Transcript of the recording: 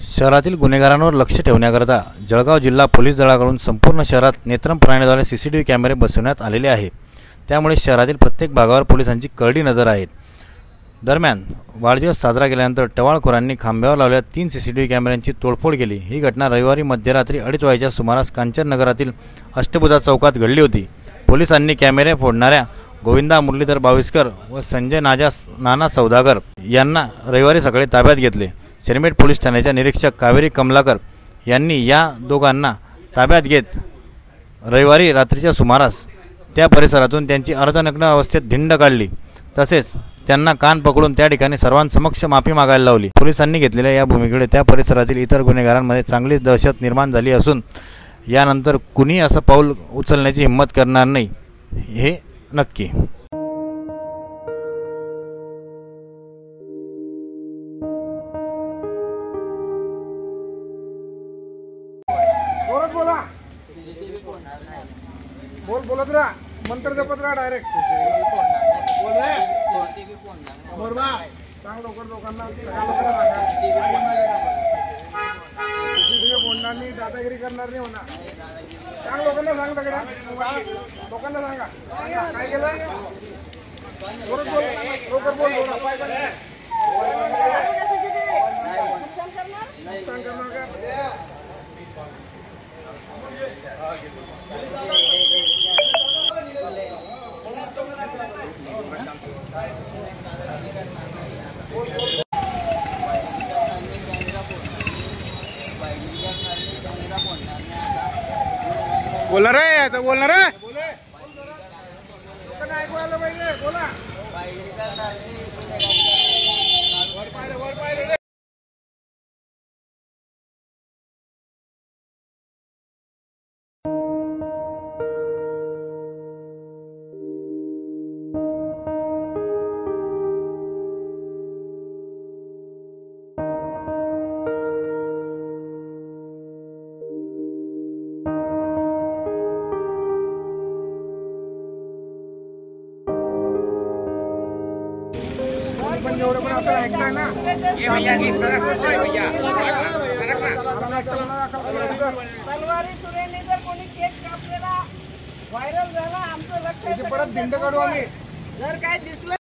शहरातील गुन्हेगारांवर लक्ष ठेवण्याकरता जळगाव जिल्हा पोलीस दलाकडून संपूर्ण शहरात नेत्रम प्रणालीद्वारे सीसीटीव्ही कॅमेरे बसवण्यात आलेले आहेत। त्यामुळे शहरातील प्रत्येक भागावर पोलिसांची करडी नजर आहे। दरम्यान वाढदिवस साजरा केल्यानंतर टवाळखोरांनी खांब्यावर लावलेल्या 3 सीसीटीव्ही कॅमेऱ्यांची तोडफोड केली। ही घटना रविवारी मध्यरात्री 2:30 वाजेच्या सुमारास कांचन नगरातील अष्टभुजा चौकात घडली होती। पोलिसांनी कॅमेरे फोडणाऱ्या गोविंदा मुरलीधर बाविस्कर व संजय नाना सौदागर यांना रविवारी सकाळी ताब्यात घेतले। सिरमेट पोलीस ठाण्याच्या निरीक्षक कावेरी कमलाकर यांनी या दोघांना ताब्यात घेत रविवारी रात्रीच्या सुमारास त्या परिसरातून त्यांची अर्धनग्न अवस्थेत धिंड काढली। तसेच त्यांना कान पकडून त्या ठिकाणी सर्वांसमक्ष माफी मागायला लावली। पोलिसांनी घेतलेल्या या भूमिकेमुळे त्या परिसरातील इतर गुन्हेगारांमध्ये चांगलीच दहशत निर्माण झाली असून यानंतर कुणी असं पाऊल उचलण्याची हिंमत करणार नाही हे नक्की। बोलत रहा, मंत्र जपत रहा डायरेक्ट बोल रे बोल बा सांग लवकर लोकांना बोलणार नाही, दादागिरी करणार नाही होणार। सांग लोकांना, सांग दगड्या लोकांना सांगा काय केलं। बोल लवकर बोल नुकसान करणार का। बोला रे, आता बोलणार रे, ऐकू आलं पाहिजे, बोला। पण असं ऐकताय ना, तलवारी सुरेने जर कोणी केक कापलेला व्हायरल झाला, आमचं लक्ष परत धिंड काढू आम्ही जर काय दिसलं